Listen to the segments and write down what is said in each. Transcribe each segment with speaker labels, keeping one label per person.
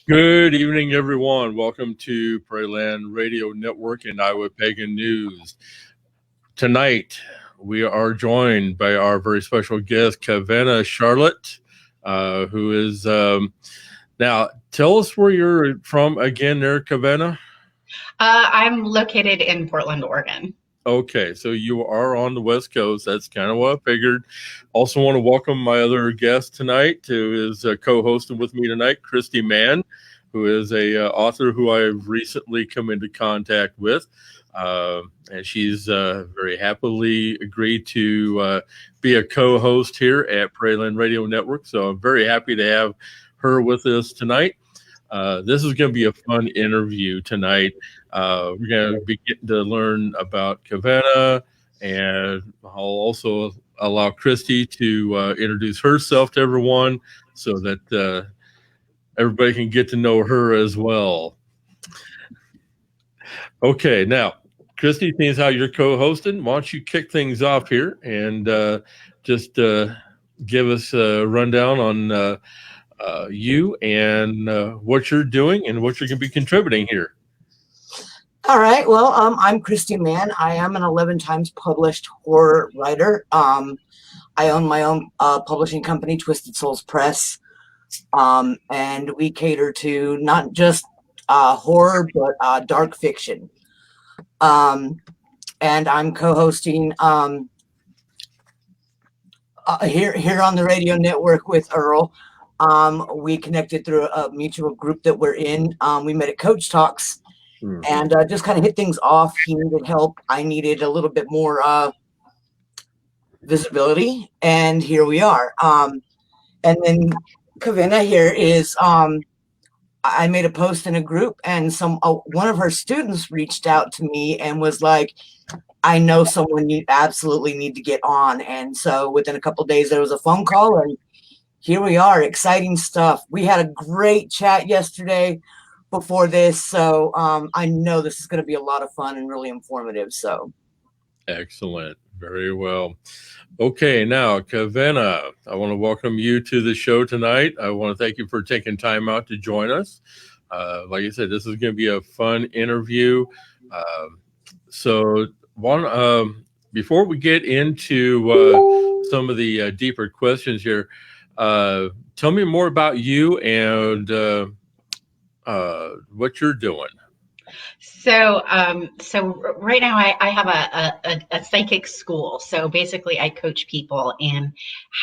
Speaker 1: Good evening, everyone. Welcome to Prairie Radio Network and Iowa Pagan News. Tonight, we are joined by our very special guest, Kawena Charlotte, who is now. Tell us where you're from again, there, Kawena.
Speaker 2: I'm located in Portland, Oregon.
Speaker 1: Okay, so you are on the West Coast. That's kind of what I figured. Also want to welcome my other guest tonight, who is co-hosting with me tonight, Christy Mann, who is a author who I've recently come into contact with. And she's very happily agreed to be a co-host here at Prairie Radio Network. So I'm very happy to have her with us tonight. This is going to be a fun interview tonight. We're going to be getting to learn about Kawena, and I'll also allow Christy to introduce herself to everyone so that everybody can get to know her as well. Okay, now, Christy, seeing how you're co-hosting, why don't you kick things off here and just give us a rundown on you and what you're doing and what you're going to be contributing here.
Speaker 3: All right. Well, I'm Christy Mann. I am an 11 times published horror writer. I own my own publishing company, Twisted Souls Press. And we cater to not just horror, but dark fiction. And I'm co-hosting here on the radio network with Earl. We connected through a mutual group that we're in. We met at Coach Talks and just kind of hit things off. He needed help. I needed a little bit more visibility, and here we are. And then Kawena here is, I made a post in a group, and one of her students reached out to me and was like, I know someone you absolutely need to get on. And so within a couple of days, there was a phone call, and here we are. Exciting stuff. We had a great chat yesterday before this, so I know this is going to be a lot of fun and really informative. So,
Speaker 1: excellent, very well. Okay, now Kawena, I want to welcome you to the show tonight. I want to thank you for taking time out to join us. Like I said, this is going to be a fun interview. So, before we get into some of the deeper questions here. Tell me more about you and what you're doing.
Speaker 2: So right now I have a psychic school. So basically I coach people in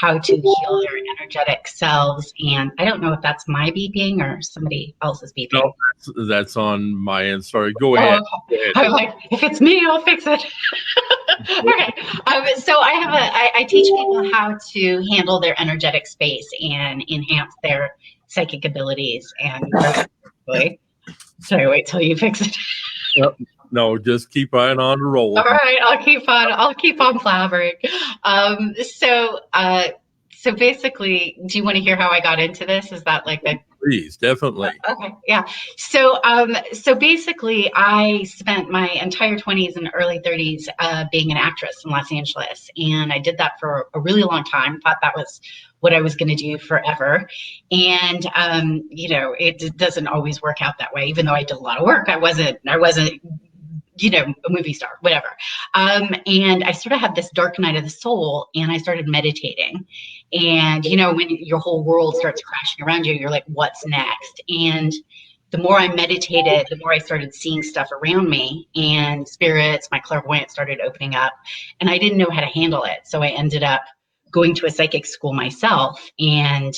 Speaker 2: how to heal their energetic selves. And I don't know if that's my beeping or somebody else's beeping.
Speaker 1: No, that's on my end. Sorry, go ahead.
Speaker 2: I'm like, if it's me, I'll fix it. Okay. So I teach people how to handle their energetic space and enhance their psychic abilities. And sorry, wait till you fix it.
Speaker 1: No, just keep on the roll.
Speaker 2: All right, I'll keep on blabbering. So basically, do you want to hear how I got into this? Is that like a
Speaker 1: Please, definitely.
Speaker 2: Okay, yeah. So basically, I spent my entire 20s and early 30s being an actress in Los Angeles, and I did that for a really long time. Thought that was what I was going to do forever, and it doesn't always work out that way. Even though I did a lot of work, I wasn't a movie star, whatever. And I sort of had this dark night of the soul, and I started meditating. And, when your whole world starts crashing around you, you're like, what's next? And the more I meditated, the more I started seeing stuff around me, and spirits, my clairvoyance started opening up, and I didn't know how to handle it. So I ended up going to a psychic school myself, and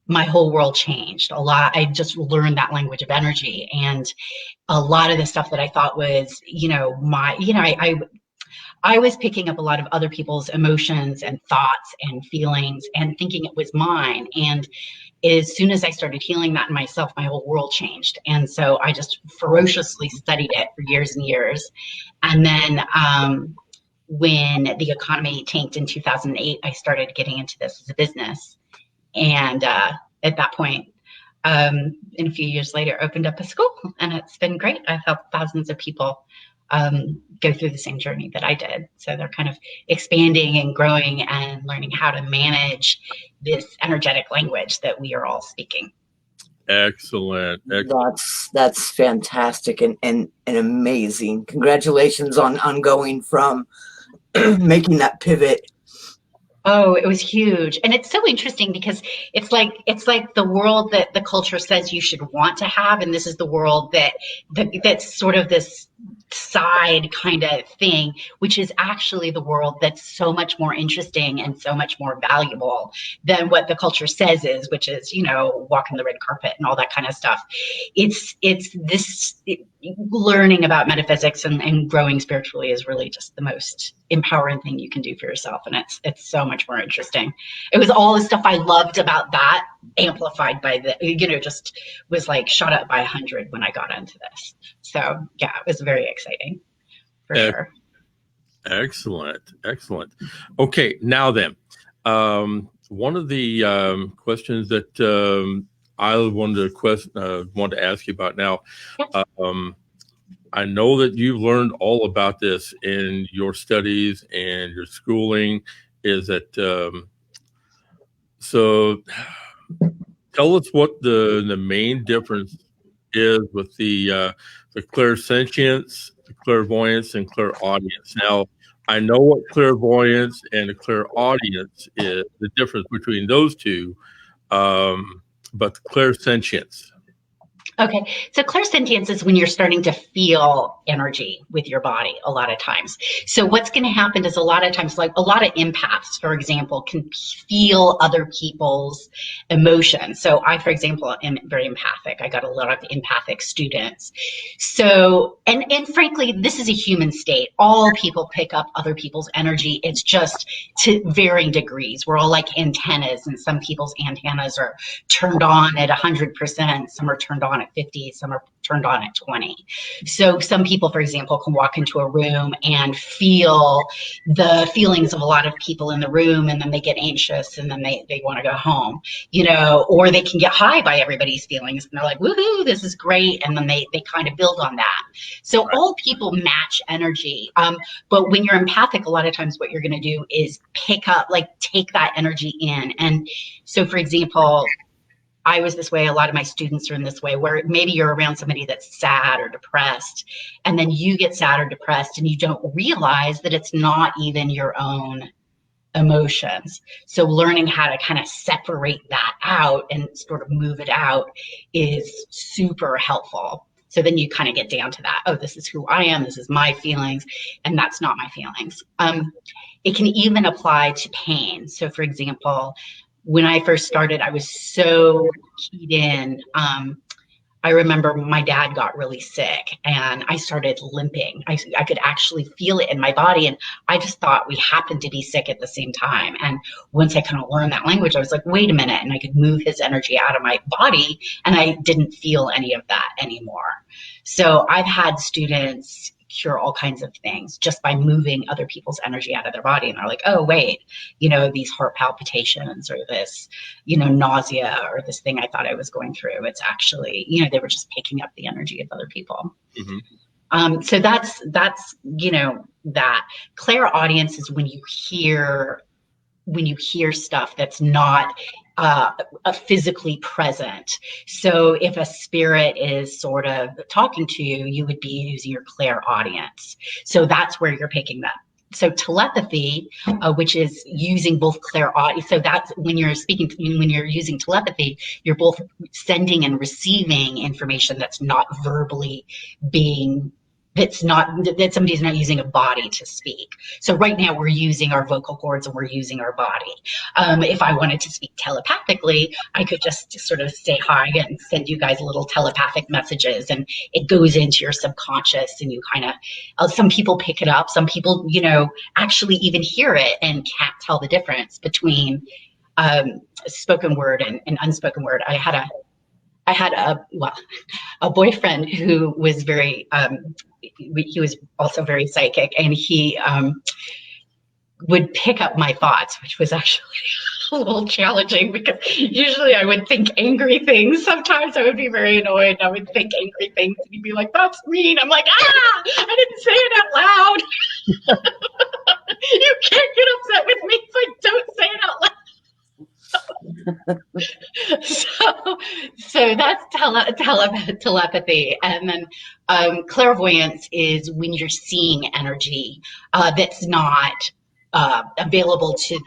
Speaker 2: my whole world changed a lot. I just learned that language of energy, and a lot of the stuff that I thought was, I was picking up a lot of other people's emotions and thoughts and feelings and thinking it was mine. And as soon as I started healing that in myself, my whole world changed. And so I just ferociously studied it for years and years. And then when the economy tanked in 2008, I started getting into this as a business. And at that point, in a few years later, opened up a school, and it's been great. I've helped thousands of people go through the same journey that I did. So they're kind of expanding and growing and learning how to manage this energetic language that we are all speaking.
Speaker 1: Excellent. Excellent.
Speaker 3: That's fantastic and amazing. Congratulations on going from making that pivot.
Speaker 2: Oh, it was huge. And it's so interesting because it's like the world that the culture says you should want to have, and this is the world that's sort of this side kind of thing, which is actually the world that's so much more interesting and so much more valuable than what the culture says is, which is, walking the red carpet and all that kind of stuff. It's learning about metaphysics and growing spiritually is really just the most empowering thing you can do for yourself. And it's so much more interesting. It was all the stuff I loved about that amplified by just was like shot up by 100 when I got into this. So yeah, it was very exciting for sure.
Speaker 1: Excellent. Excellent. Okay. Now then, one of the questions that I wanted to ask you about now. I know that you've learned all about this in your studies and your schooling. Is that so? Tell us what the main difference is with the clairsentience, the clairvoyance, and clairaudience. Now, I know what clairvoyance and the clairaudience is, the difference between those two, but the clairsentience.
Speaker 2: Okay, so clairsentience is when you're starting to feel energy with your body a lot of times. So what's going to happen is a lot of times, like a lot of empaths, for example, can feel other people's emotions. So I, for example, am very empathic. I got a lot of empathic students. So, and frankly, this is a human state. All people pick up other people's energy. It's just to varying degrees. We're all like antennas, and some people's antennas are turned on at 100%. Some are turned on at 50, some are turned on at 20. So some people, for example, can walk into a room and feel the feelings of a lot of people in the room, and then they get anxious, and then they want to go home, or they can get high by everybody's feelings, and they're like, woohoo, this is great, and then they kind of build on that. So all people match energy, but when you're empathic, a lot of times what you're going to do is pick up, like take that energy in. And so, for example, I was this way, a lot of my students are in this way, where maybe you're around somebody that's sad or depressed, and then you get sad or depressed and you don't realize that it's not even your own emotions. So learning how to kind of separate that out and sort of move it out is super helpful. So then you kind of get down to that. Oh, this is who I am. This is my feelings. And that's not my feelings. It can even apply to pain. So for example, when I first started, I was so keyed in. I remember my dad got really sick and I started limping. I could actually feel it in my body. And I just thought we happened to be sick at the same time. And once I kind of learned that language, I was like, wait a minute. And I could move his energy out of my body. And I didn't feel any of that anymore. So I've had students cure all kinds of things just by moving other people's energy out of their body. And they're like, oh, wait, these heart palpitations or this, nausea or this thing I thought I was going through. It's actually, they were just picking up the energy of other people. Mm-hmm. So that's, that. Clairaudience is when you hear stuff that's not physically present. So if a spirit is sort of talking to you, you would be using your clairaudience. So that's where you're picking that. So telepathy, which is using both clairaudience. So that's when you're using telepathy, you're both sending and receiving information that's not verbally being that somebody's not using a body to speak. So right now we're using our vocal cords and we're using our body. If I wanted to speak telepathically, I could just sort of say hi and send you guys little telepathic messages, and it goes into your subconscious, and you kind of, some people pick it up. Some people, actually even hear it and can't tell the difference between spoken word and unspoken word. I had a boyfriend who was very, he was also very psychic, and he would pick up my thoughts, which was actually a little challenging because usually I would think angry things. Sometimes I would be very annoyed and I would think angry things, and he'd be like, that's mean. I'm like, I didn't say it out loud. You can't get upset with me if I don't say it out loud. So that's telepathy. And then clairvoyance is when you're seeing energy that's not available to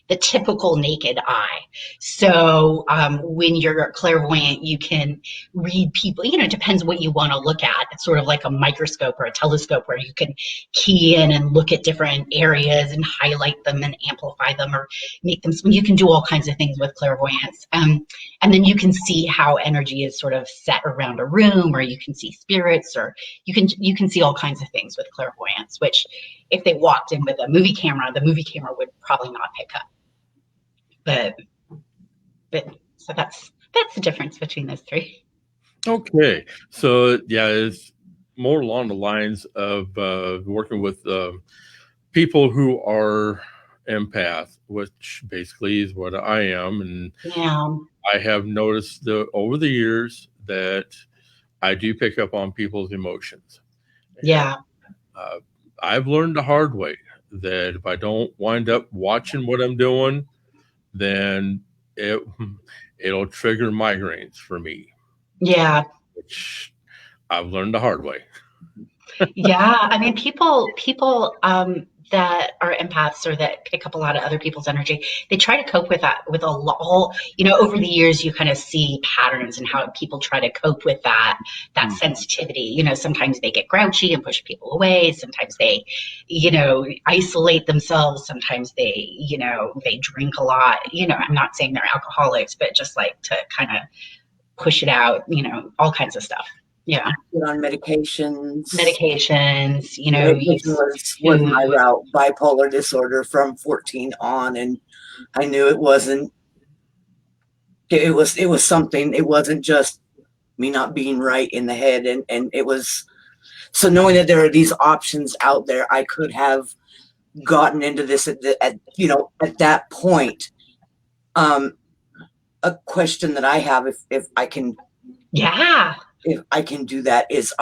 Speaker 2: the typical naked eye. So when you're clairvoyant, you can read people, it depends what you want to look at. It's sort of like a microscope or a telescope where you can key in and look at different areas and highlight them and amplify them or make them, you can do all kinds of things with clairvoyance. And then you can see how energy is sort of set around a room, or you can see spirits, or you can see all kinds of things with clairvoyance, which if they walked in with a movie camera, the movie camera would probably not pick up. But so that's the difference between those three.
Speaker 1: Okay, so yeah, it's more along the lines of working with people who are empath, which basically is what I am, and
Speaker 2: Yeah.
Speaker 1: I have noticed over the years that I do pick up on people's emotions.
Speaker 2: Yeah.
Speaker 1: And, I've learned the hard way that if I don't wind up watching what I'm doing, then it'll trigger migraines for me.
Speaker 2: Yeah.
Speaker 1: Which I've learned the hard way.
Speaker 2: Yeah. I mean, people that are empaths or that pick up a lot of other people's energy, they try to cope with that with a lot. Over the years, you kind of see patterns and how people try to cope with that sensitivity. Sometimes they get grouchy and push people away. Sometimes they, isolate themselves. Sometimes they, they drink a lot. I'm not saying they're alcoholics, but just like to kind of push it out, all kinds of stuff. Yeah.
Speaker 3: Get on medications.
Speaker 2: Was
Speaker 3: my route, bipolar disorder from 14 on, and I knew it was something. It wasn't just me not being right in the head, and it was, so knowing that there are these options out there, I could have gotten into this at that point. A question that I have, if I can, if I can do that, is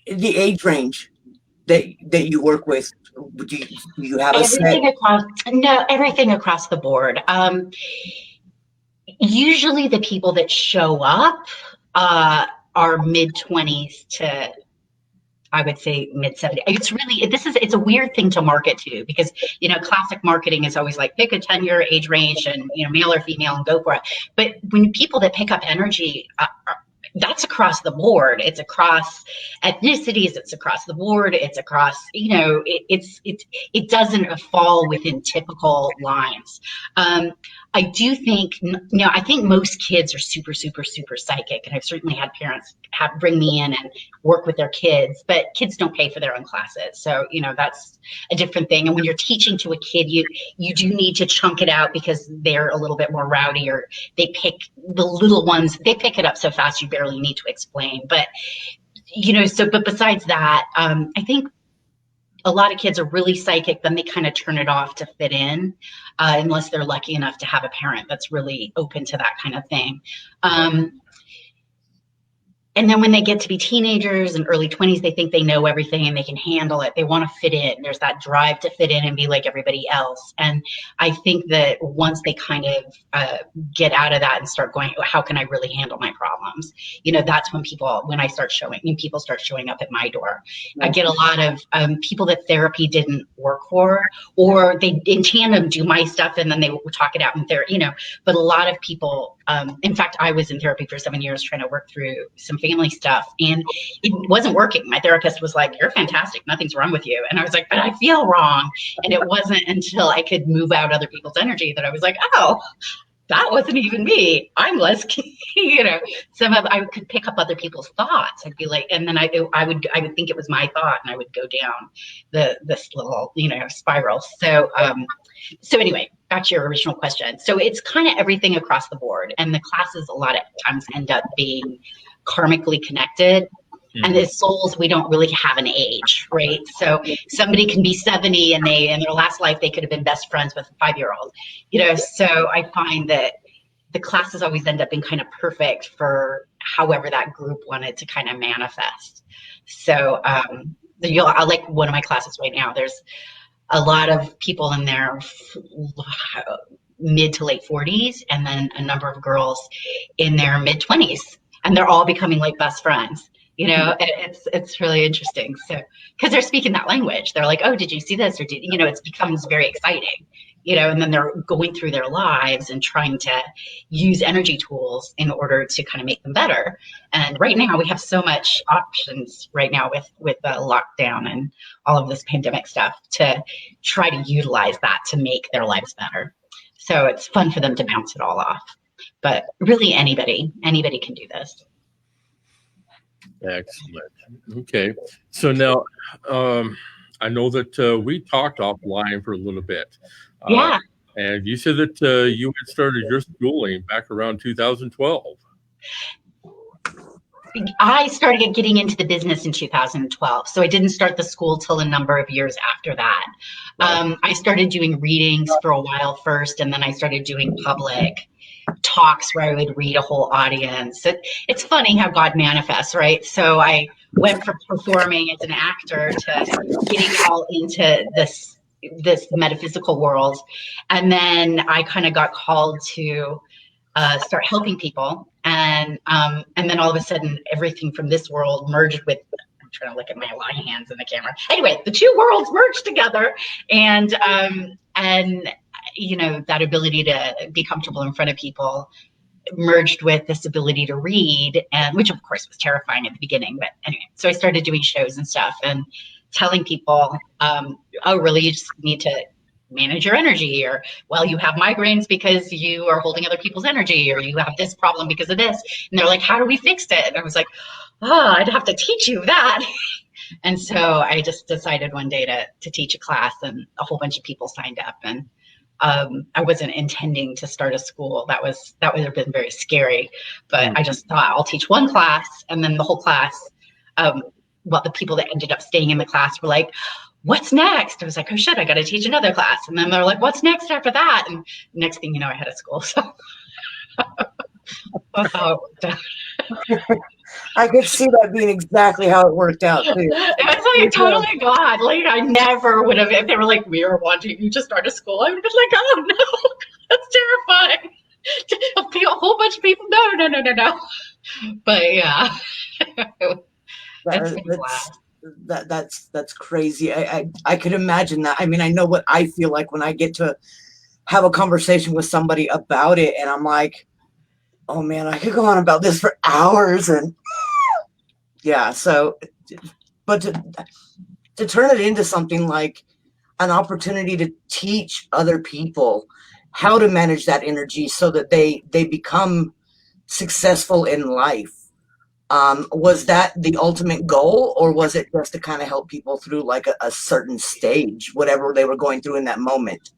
Speaker 3: the age range that you work with. Do you have
Speaker 2: everything across the board? Usually the people that show up are mid-20s to, I would say, mid-70s. It's a weird thing to market to, because, classic marketing is always like, pick a 10-year age range and, male or female, and go for it. But when people that pick up energy, that's across the board. It's across ethnicities. It's across the board. It's across, it doesn't fall within typical lines. I do think, I think most kids are super, super, super psychic. And I've certainly had parents bring me in and work with their kids, but kids don't pay for their own classes. So, that's a different thing. And when you're teaching to a kid, you do need to chunk it out, because they're a little bit more rowdy, or the little ones, they pick it up so fast you barely need to explain. But, but besides that, I think a lot of kids are really psychic, then they kind of turn it off to fit in, unless they're lucky enough to have a parent that's really open to that kind of thing. And then when they get to be teenagers and early 20s, they think they know everything and they can handle it. They want to fit in. There's that drive to fit in and be like everybody else. And I think that once they kind of get out of that and start going, how can I really handle my problems? That's when people start showing up at my door. I get a lot of people that therapy didn't work for, or they in tandem do my stuff and then they talk it out in therapy, but a lot of people, in fact, I was in therapy for 7 years trying to work through some family stuff, and it wasn't working. My therapist was like, "You're fantastic. Nothing's wrong with you." And I was like, "But I feel wrong." And it wasn't until I could move out other people's energy that I was like, "Oh, that wasn't even me. I'm less," I could pick up other people's thoughts. I'd be like, and then I would think it was my thought, and I would go down this little, spiral. So anyway, back to your original question. So it's kind of everything across the board, and the classes a lot of times end up being karmically connected. Mm-hmm. And as souls, we don't really have an age, right? So somebody can be 70 and in their last life, they could have been best friends with a 5-year-old, So I find that the classes always end up being kind of perfect for however that group wanted to kind of manifest. So I like one of my classes right now. There's a lot of people in their mid to late 40s, and then a number of girls in their mid 20s, and they're all becoming like best friends. It's really interesting. So, because they're speaking that language, they're like, oh, did you see this? Or it becomes very exciting, and then they're going through their lives and trying to use energy tools in order to kind of make them better. And right now we have so much options right now with the lockdown and all of this pandemic stuff to try to utilize that to make their lives better. So it's fun for them to bounce it all off. But really anybody can do this.
Speaker 1: Excellent. Okay. So now, I know that we talked offline for a little bit.
Speaker 2: Yeah.
Speaker 1: And you said that you had started your schooling back around 2012.
Speaker 2: I started getting into the business in 2012. So I didn't start the school till a number of years after that. Wow. I started doing readings for a while first, and then I started doing public talks where I would read a whole audience. It's funny how God manifests, right? So I went from performing as an actor to getting all into this metaphysical world. And then I kind of got called to start helping people. And then all of a sudden, everything from this world merged with, I'm trying to look at my lying hands in the camera. Anyway, the two worlds merged together, and that ability to be comfortable in front of people merged with this ability to read, and which of course was terrifying at the beginning. But anyway, so I started doing shows and stuff and telling people, oh, really, you just need to manage your energy, or, well, you have migraines because you are holding other people's energy, or you have this problem because of this. And they're like, how do we fix it? And I was like, oh, I'd have to teach you that. And so I just decided one day to teach a class, and a whole bunch of people signed up. And I wasn't intending to start a school. That would have been very scary, but I just thought I'll teach one class, and then the whole class, the people that ended up staying in the class were like, what's next? I was like, oh shit, I got to teach another class. And then they're like, what's next after that? And next thing you know, I had a school. So that's how it worked out.
Speaker 3: I could see that being exactly how it worked out too.
Speaker 2: It's like totally God. Like I never would have, if they were like, we are wanting you to start a school, I would have been like, oh no, that's terrifying. A whole bunch of people, no. But yeah.
Speaker 3: That's crazy. I could imagine that. I mean, I know what I feel like when I get to have a conversation with somebody about it, and I'm like, oh man, I could go on about this for hours. And yeah, so, but to turn it into something like an opportunity to teach other people how to manage that energy so that they become successful in life. Was that the ultimate goal, or was it just to kind of help people through like a certain stage, whatever they were going through in that moment?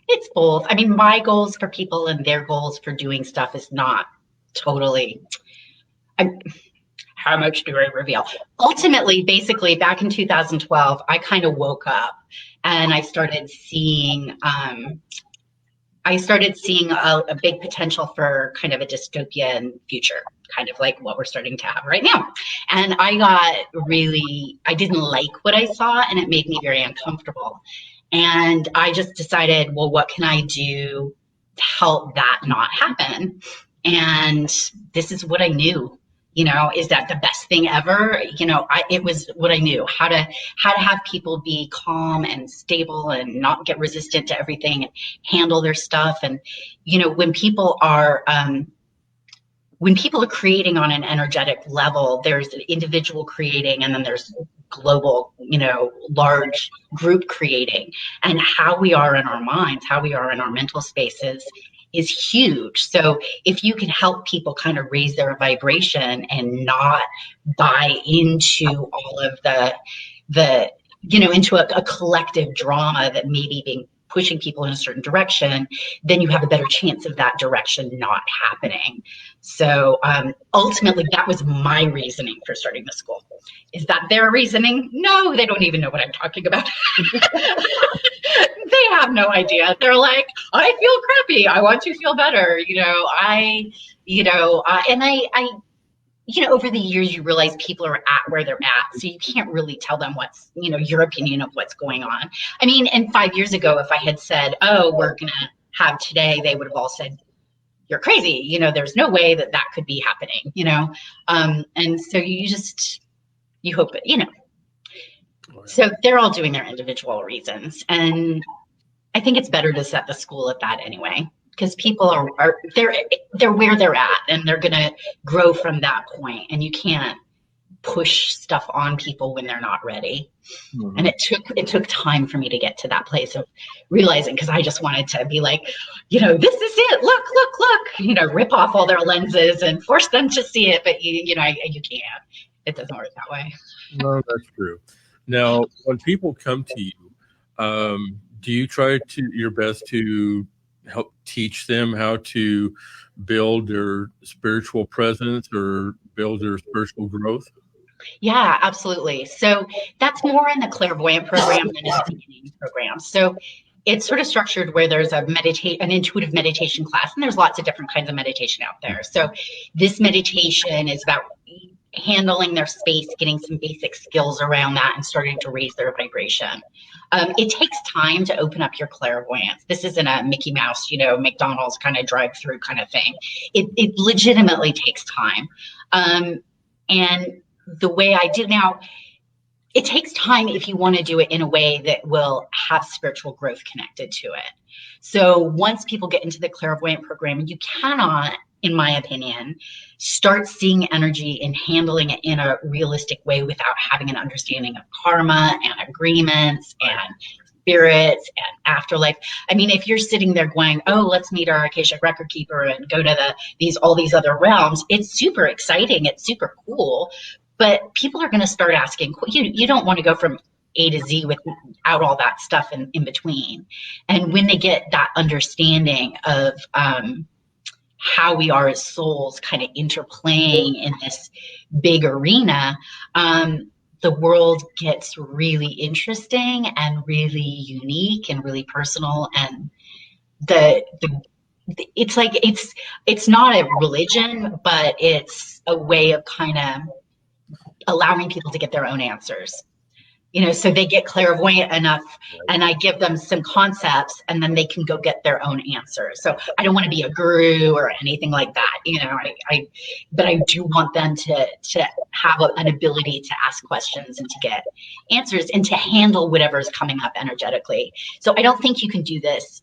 Speaker 2: It's both. I mean, my goals for people and their goals for doing stuff is not totally, how much do I reveal? Ultimately, basically back in 2012, I kind of woke up and I started seeing a big potential for kind of a dystopian future, kind of like what we're starting to have right now. And I didn't like what I saw, and it made me very uncomfortable. And I just decided, well, what can I do to help that not happen? And this is what I knew. Is that the best thing ever? It was what I knew, how to have people be calm and stable and not get resistant to everything and handle their stuff. And, when people are creating on an energetic level, there's an individual creating, and then there's global, large group creating. And how we are in our minds, how we are in our mental spaces is huge. So if you can help people kind of raise their vibration and not buy into all of the into a collective drama that maybe being pushing people in a certain direction, then you have a better chance of that direction not happening. So ultimately, that was my reasoning for starting the school. Is that their reasoning? No, they don't even know what I'm talking about. They have no idea. They're like, I feel crappy. I want to feel better. over the years, you realize people are at where they're at. So you can't really tell them what's, your opinion of what's going on. I mean, and 5 years ago, if I had said, oh, we're going to have today, they would have all said, you're crazy. There's no way that could be happening, and so you hope it, so they're all doing their individual reasons. And I think it's better to set the school at that anyway, because people are they're where they're at, and they're going to grow from that point. And you can't push stuff on people when they're not ready. Mm-hmm. And it took time for me to get to that place of realizing, because I just wanted to be like, this is it. Look, rip off all their lenses and force them to see it. But you can't. It doesn't work that way.
Speaker 1: No, that's true. Now, when people come to you, do you try your best to help teach them how to build their spiritual presence or build their spiritual growth?
Speaker 2: Yeah, absolutely. So that's more in the clairvoyant program than in the beginning program. So it's sort of structured where there's an intuitive meditation class, and there's lots of different kinds of meditation out there. So this meditation is about handling their space, getting some basic skills around that, and starting to raise their vibration. It takes time to open up your clairvoyance. This isn't a Mickey Mouse, McDonald's kind of drive-through kind of thing. It legitimately takes time. And the way I do now, it takes time if you want to do it in a way that will have spiritual growth connected to it. So once people get into the clairvoyant program, you cannot, in my opinion, start seeing energy and handling it in a realistic way without having an understanding of karma and agreements and spirits and afterlife. I mean, if you're sitting there going, oh, let's meet our Akashic record keeper and go to all these other realms, it's super exciting. It's super cool. But people are going to start asking, you don't want to go from A to Z without all that stuff in between. And when they get that understanding of how we are as souls kind of interplaying in this big arena, the world gets really interesting and really unique and really personal. And it's like, it's not a religion, but it's a way of kind of allowing people to get their own answers, so they get clairvoyant enough, and I give them some concepts, and then they can go get their own answers. So I don't want to be a guru or anything like that, but I do want them to have an ability to ask questions and to get answers and to handle whatever's coming up energetically. So I don't think you can do this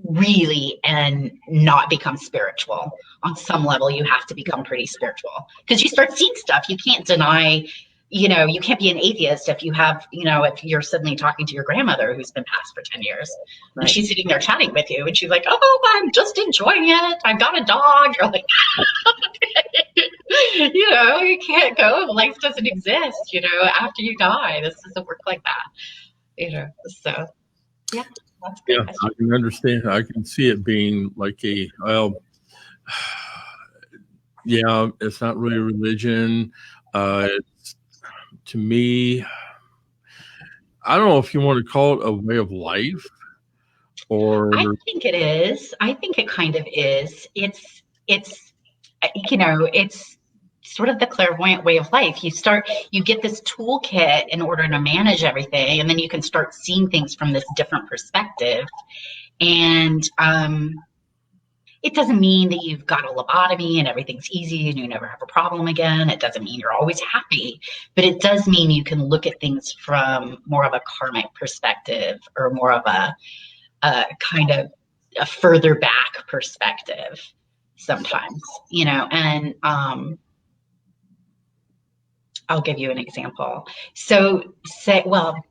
Speaker 2: really and not become spiritual. On some level, you have to become pretty spiritual, because you start seeing stuff. You can't deny, you can't be an atheist if you have, if you're suddenly talking to your grandmother who's been passed for 10 years, right, and she's sitting there chatting with you, and she's like, oh, I'm just enjoying it. I've got a dog. You're like, you can't go. Life doesn't exist, after you die. This doesn't work like that, so yeah.
Speaker 1: Yeah, I can understand. I can see it being like it's not really a religion. It's, to me, I don't know if you want to call it a way of life, or
Speaker 2: I think it is. I think it kind of is. It's sort of the clairvoyant way of life. You get this toolkit in order to manage everything, and then you can start seeing things from this different perspective. And it doesn't mean that you've got a lobotomy and everything's easy and you never have a problem again. It doesn't mean you're always happy, but it does mean you can look at things from more of a karmic perspective, or more of a kind of a further back perspective sometimes, and I'll give you an example. So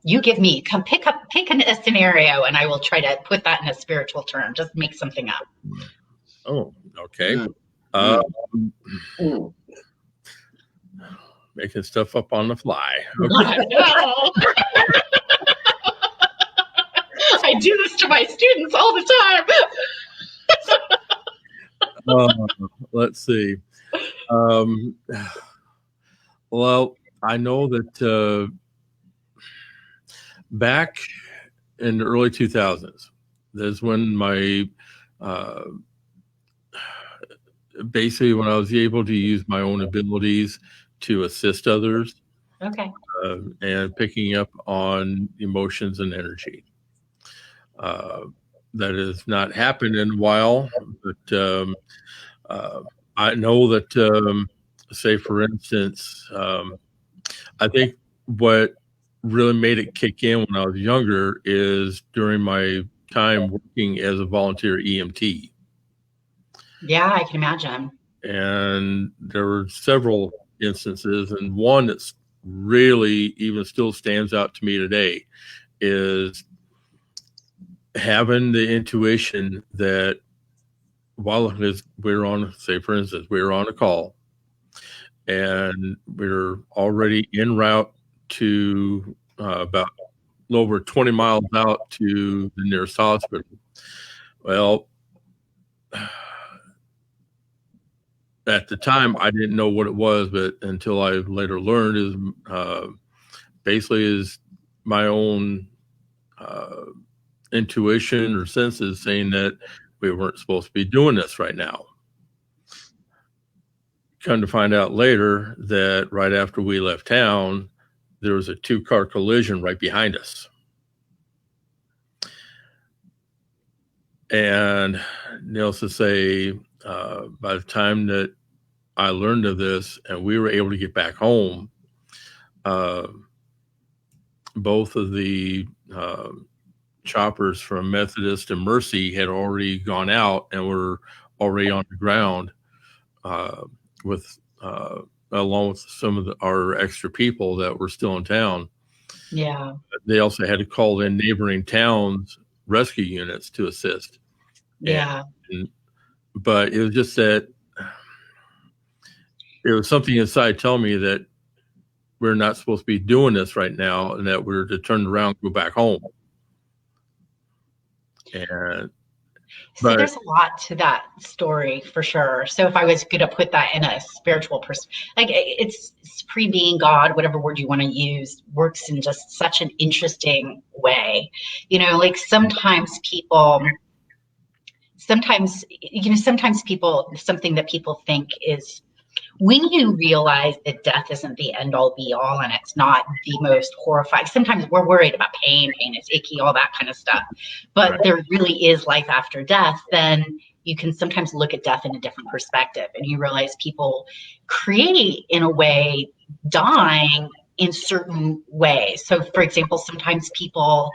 Speaker 2: you give me, pick a scenario, and I will try to put that in a spiritual term. Just make something up.
Speaker 1: Oh, okay. Making stuff up on the fly. Okay.
Speaker 2: I do this to my students all the
Speaker 1: time. Let's see. Well, I know that back in the early 2000s, that's when my basically when I was able to use my own abilities to assist others,
Speaker 2: Okay.
Speaker 1: and picking up on emotions and energy. That has not happened in a while, but I know that, say, for instance, I think what really made it kick in when I was younger is during my time working as a volunteer EMT.
Speaker 2: Yeah, I can imagine.
Speaker 1: And there were several instances, and one that's really even still stands out to me today is having the intuition that while we're on, say, for instance, we were on a call and we're already en route to about a little over 20 miles out to the nearest hospital. Well, at the time, I didn't know what it was, but until I later learned is basically is my own intuition or senses saying that we weren't supposed to be doing this right now. Come to find out later that right after we left town, there was a 2-car collision right behind us. And needless to say, by the time that I learned of this and we were able to get back home, both of the choppers from Methodist and Mercy had already gone out and were already on the ground with along with some of our extra people that were still in town.
Speaker 2: Yeah.
Speaker 1: They also had to call in neighboring towns rescue units to assist.
Speaker 2: Yeah.
Speaker 1: But it was just that there was something inside telling me that we're not supposed to be doing this right now and that we're to turn around and go back home. And
Speaker 2: so there's a lot to that story for sure. So if I was going to put that in a spiritual perspective, like it's supreme God, whatever word you want to use, works in just such an interesting way. Like sometimes people, something that people think is, when you realize that death isn't the end all be all and it's not the most horrifying, sometimes we're worried about pain is icky, all that kind of stuff. But right. There really is life after death. Then you can sometimes look at death in a different perspective and you realize people create, in a way, dying in certain ways. So for example, sometimes people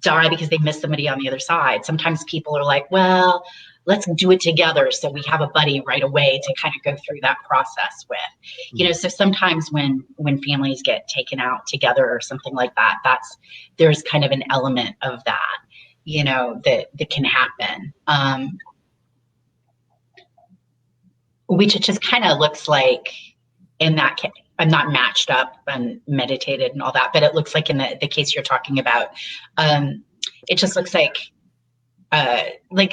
Speaker 2: die because they miss somebody on the other side. Sometimes people are like, well, let's do it together. So we have a buddy right away to kind of go through that process with, so sometimes when families get taken out together or something like that, there's kind of an element of that, that can happen. Which it just kind of looks like in that case, I'm not matched up and meditated and all that, but it looks like in the case you're talking about, it just looks like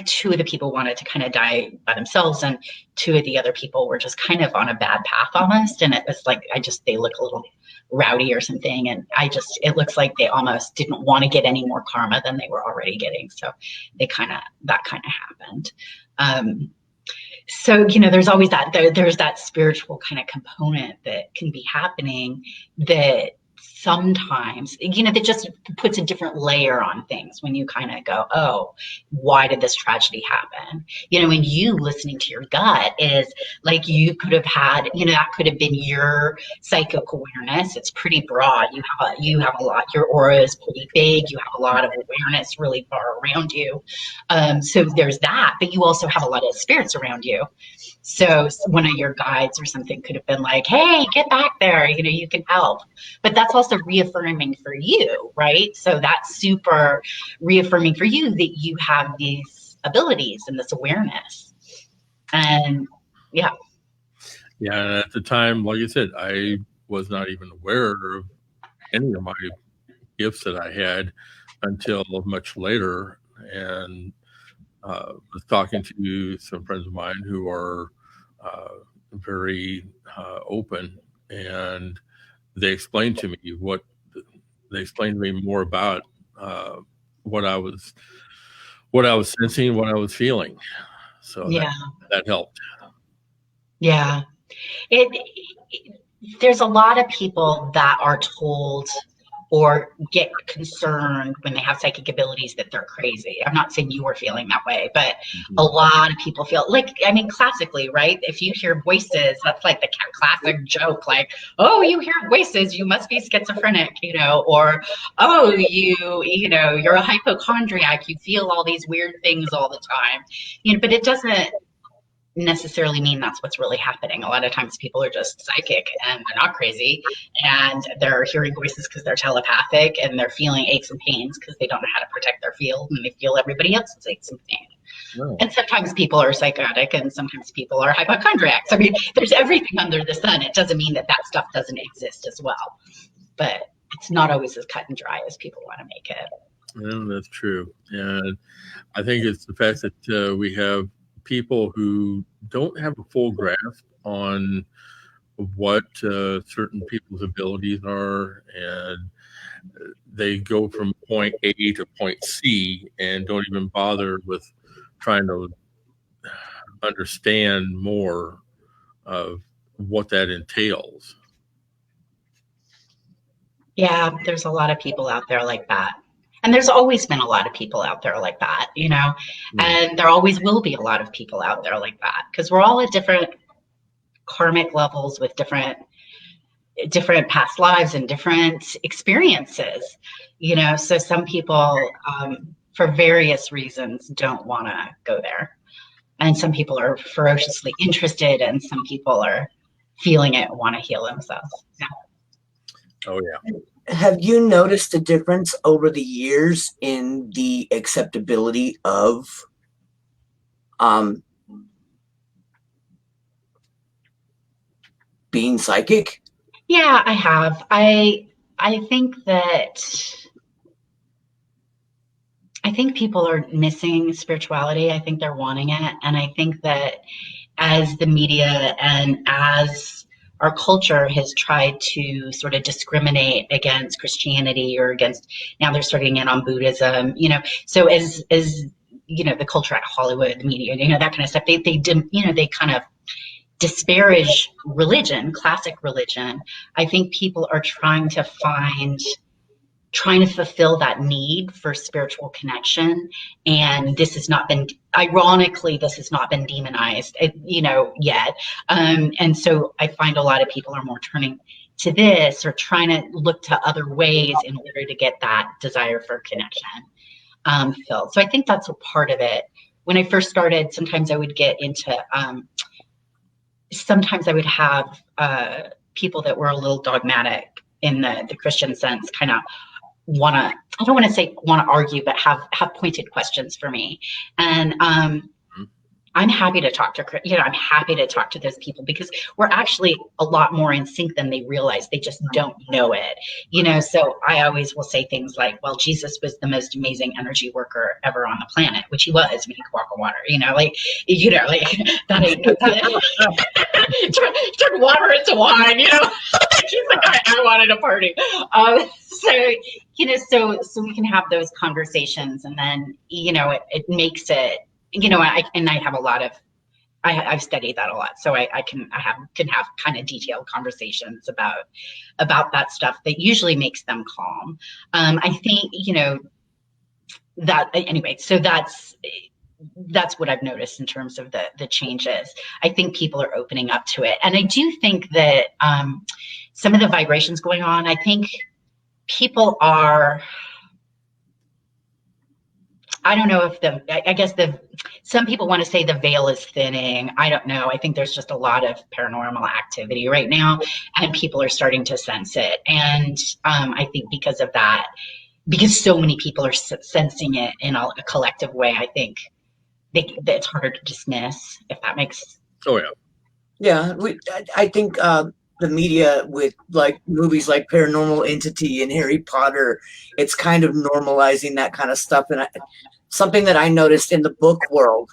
Speaker 2: two of the people wanted to kind of die by themselves and two of the other people were just kind of on a bad path almost. And it was like, they look a little rowdy or something. And it looks like they almost didn't want to get any more karma than they were already getting. So that kind of happened. So, there's always there's that spiritual kind of component that can be happening that sometimes, that just puts a different layer on things when you kind of go, oh, why did this tragedy happen? And you listening to your gut is like, you could have had, that could have been your psychic awareness. It's pretty broad. You have a lot, your aura is pretty big. You have a lot of awareness really far around you. So there's that, but you also have a lot of spirits around you. So one of your guides or something could have been like, hey, get back there, you can help. But that's also reaffirming for you, right? So that's super reaffirming for you that you have these abilities and this awareness. And yeah.
Speaker 1: Yeah, and at the time, like I said, I was not even aware of any of my gifts that I had until much later. And was talking to some friends of mine who are very open, and they explained to me more about what I was sensing, what I was feeling. So
Speaker 2: yeah,
Speaker 1: that helped.
Speaker 2: Yeah. There's a lot of people that are told or get concerned when they have psychic abilities that they're crazy. I'm not saying you were feeling that way, but a lot of people feel like, I mean, classically, right? If you hear voices, that's like the classic joke, like, oh, you hear voices, you must be schizophrenic, or, oh, you're a hypochondriac, you feel all these weird things all the time, but it doesn't necessarily mean that's what's really happening. A lot of times people are just psychic and they're not crazy, and they're hearing voices because they're telepathic, and they're feeling aches and pains because they don't know how to protect their field, and they feel everybody else's aches and pains. Oh. And sometimes people are psychotic, and sometimes people are hypochondriacs. I mean, there's everything under the sun. It doesn't mean that stuff doesn't exist as well, but it's not always as cut and dry as people want to make it.
Speaker 1: Yeah, that's true. And I think it's the fact that we have people who don't have a full grasp on what certain people's abilities are, and they go from point A to point C and don't even bother with trying to understand more of what that entails.
Speaker 2: Yeah, there's a lot of people out there like that. And there's always been a lot of people out there like that, and there always will be a lot of people out there like that, because we're all at different karmic levels with different past lives and different experiences, so some people, for various reasons, don't want to go there. And some people are ferociously interested, and some people are feeling it and want to heal themselves. Yeah.
Speaker 1: Oh, yeah.
Speaker 3: Have you noticed a difference over the years in the acceptability of being psychic?
Speaker 2: Yeah, I have. I think people are missing spirituality. I think they're wanting it. And I think that as the media and as our culture has tried to sort of discriminate against Christianity or against, now they're starting in on Buddhism, so as the culture at Hollywood, the media, that kind of stuff, they kind of disparage religion, classic religion. I think people are trying to fulfill that need for spiritual connection, and this has not been demonized, yet. And so I find a lot of people are more turning to this, or trying to look to other ways in order to get that desire for connection filled. So I think that's a part of it. When I first started, sometimes I would get into, sometimes I would have people that were a little dogmatic in the Christian sense, kind of I don't want to say want to argue, but have pointed questions for me. And I'm happy to talk to, I'm happy to talk to those people, because we're actually a lot more in sync than they realize. They just don't know it, so I always will say things like, well, Jesus was the most amazing energy worker ever on the planet, which he was. When he could walk on water, that ain't turn water into wine, he's the guy I wanted to party. So we can have those conversations, and then, it makes it, I have a lot of, I've studied that a lot, so I can have kind of detailed conversations about that stuff that usually makes them calm. I think, that anyway, so that's what I've noticed in terms of the changes. I think people are opening up to it, and I do think that some of the vibrations going on, I think people are, I don't know if some people want to say the veil is thinning. I don't know. I think there's just a lot of paranormal activity right now, and people are starting to sense it. And I think because of that, because so many people are sensing it in a collective way, I think that it's harder to dismiss, if that makes.
Speaker 1: Oh, yeah.
Speaker 3: Yeah. I think the media, with like movies like Paranormal Entity and Harry Potter, it's kind of normalizing that kind of stuff. And something that I noticed in the book world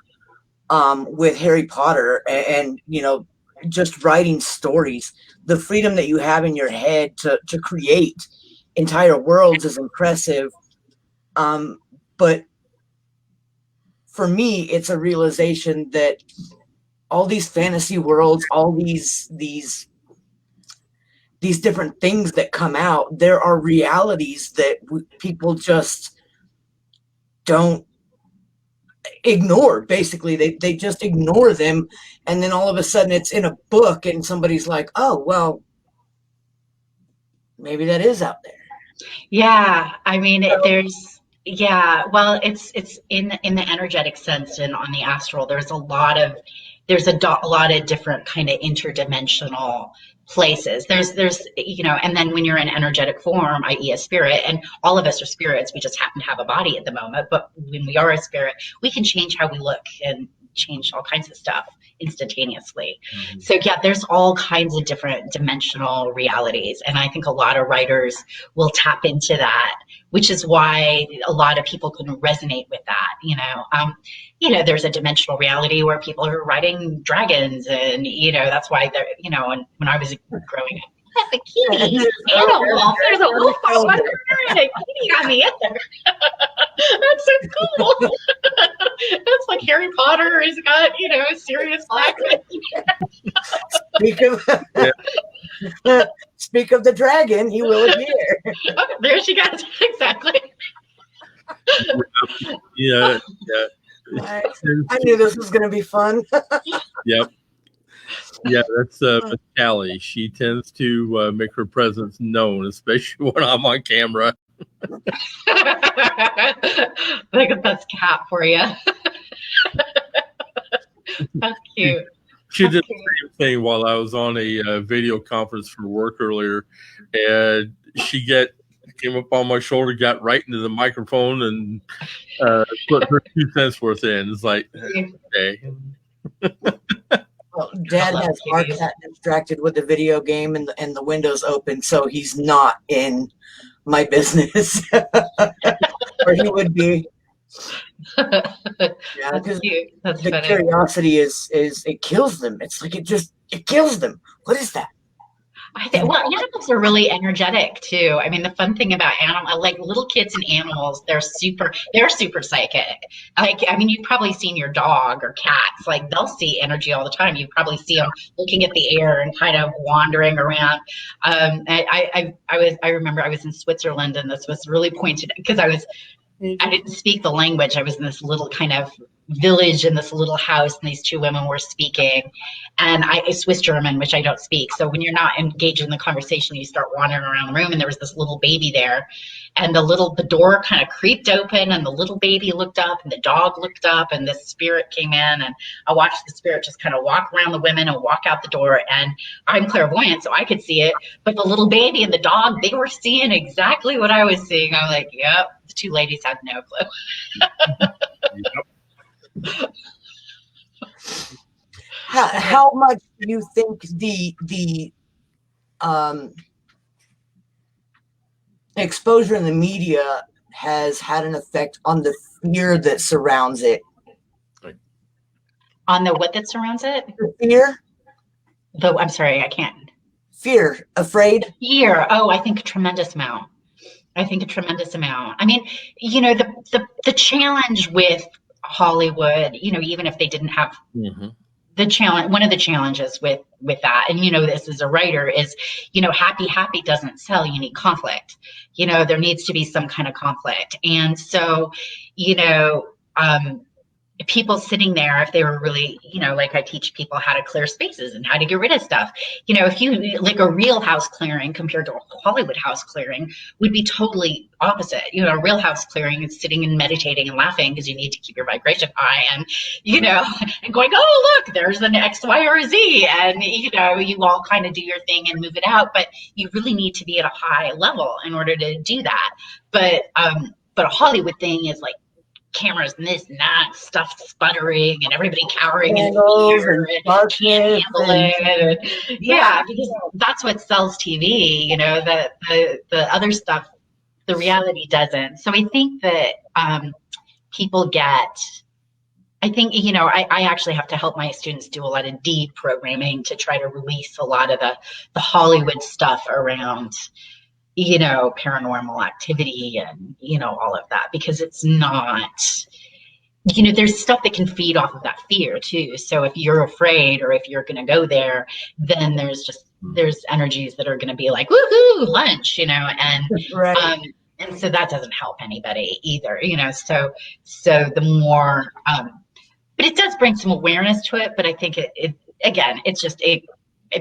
Speaker 3: with Harry Potter and just writing stories, the freedom that you have in your head to create entire worlds is impressive. But for me, it's a realization that all these fantasy worlds, all these different things that come out, there are realities that people just don't ignore. Basically, they just ignore them, and then all of a sudden it's in a book and somebody's like, oh well, maybe that is out there.
Speaker 2: Yeah, I mean, well, it's in the energetic sense and on the astral. There's a lot of different kind of interdimensional places. There's and then when you're in energetic form, i.e. a spirit, and all of us are spirits, we just happen to have a body at the moment, but when we are a spirit, we can change how we look and change all kinds of stuff instantaneously. Mm-hmm. So yeah, there's all kinds of different dimensional realities, and I think a lot of writers will tap into that, which is why a lot of people can resonate with that. There's a dimensional reality where people are riding dragons, and that's why they're and when I was growing up, that's a kitty and a wolf. There's a wolf on one corner and a kitty on the other. That's so cool. That's like Harry Potter has got, Sirius Black.
Speaker 3: Speak of the dragon, he will appear.
Speaker 2: Oh, there she goes. Exactly.
Speaker 1: Yeah.
Speaker 3: I knew this was going to be fun.
Speaker 1: Yep. Yeah, that's Miss Callie. She tends to make her presence known, especially when I'm on camera.
Speaker 2: Look at this cat for you. That's cute.
Speaker 1: She did the same thing while I was on a video conference for work earlier, and she came up on my shoulder, got right into the microphone, and put her 2 cents worth in. It's like, okay.
Speaker 3: Well, Dad has our cat distracted with the video game and the windows open, so he's not in my business, or he would be. Yeah, because the curiosity is it kills them. It's like it kills them. What is that?
Speaker 2: I think, well, animals are really energetic too. I mean, the fun thing about animals, like little kids and animals, they're super psychic. Like, I mean, you've probably seen your dog or cats, like they'll see energy all the time. You probably see them looking at the air and kind of wandering around. I remember I was in Switzerland, and this was really pointed because I didn't speak the language. I was in this little kind of village in this little house, and these 2 women were speaking, and Swiss German, which I don't speak. So when you're not engaged in the conversation, you start wandering around the room, and there was this little baby there, and the door kind of creaked open, and the little baby looked up, and the dog looked up, and this spirit came in, and I watched the spirit just kind of walk around the women and walk out the door. And I'm clairvoyant, so I could see it, but the little baby and the dog, they were seeing exactly what I was seeing. I was like, yep. The 2 ladies had no clue.
Speaker 1: Yep.
Speaker 3: How much do you think the exposure in the media has had an effect on the fear that surrounds it?
Speaker 2: On the what that surrounds it?
Speaker 3: The fear?
Speaker 2: I'm sorry, I can't.
Speaker 3: Fear, afraid?
Speaker 2: Fear. Oh, I think a tremendous amount. I mean, the challenge with Hollywood, even if they didn't have the challenge, one of the challenges with that, and this as a writer is, happy doesn't sell. You need conflict. There needs to be some kind of conflict. And so, people sitting there, if they were really, like I teach people how to clear spaces and how to get rid of stuff. If you like a real house clearing compared to a Hollywood house clearing would be totally opposite. A real house clearing is sitting and meditating and laughing because you need to keep your vibration high, and and going, oh look, there's an X, Y, or Z, and you all kind of do your thing and move it out. But you really need to be at a high level in order to do that. But a Hollywood thing is like cameras and this and that, stuff sputtering and everybody cowering in fear and can't handle it. Yeah, because that's what sells TV, the other stuff, the reality doesn't. So I think that people get, I actually have to help my students do a lot of deprogramming to try to release a lot of the Hollywood stuff around paranormal activity and all of that, because it's not there's stuff that can feed off of that fear too. So if you're afraid, or if you're going to go there, then there's energies that are going to be like, woohoo, lunch, and
Speaker 3: Right.
Speaker 2: and so that doesn't help anybody either, so the more, but it does bring some awareness to it. But I think it again, it's just, it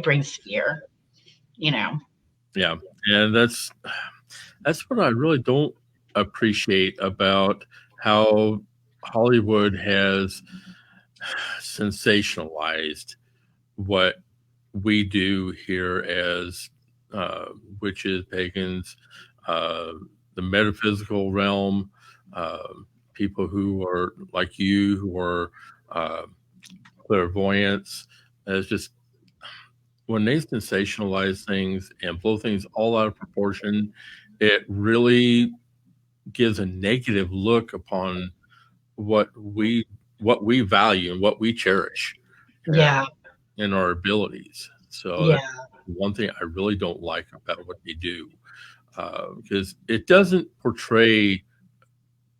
Speaker 2: brings fear,
Speaker 1: Yeah. And that's what I really don't appreciate about how Hollywood has sensationalized what we do here as witches, pagans, the metaphysical realm, people who are like you, who are clairvoyants. It's just, when they sensationalize things and blow things all out of proportion, it really gives a negative look upon what we value and what we cherish.
Speaker 2: Yeah.
Speaker 1: In our abilities. So
Speaker 2: Yeah.
Speaker 1: that's one thing I really don't like about what they do, because it doesn't portray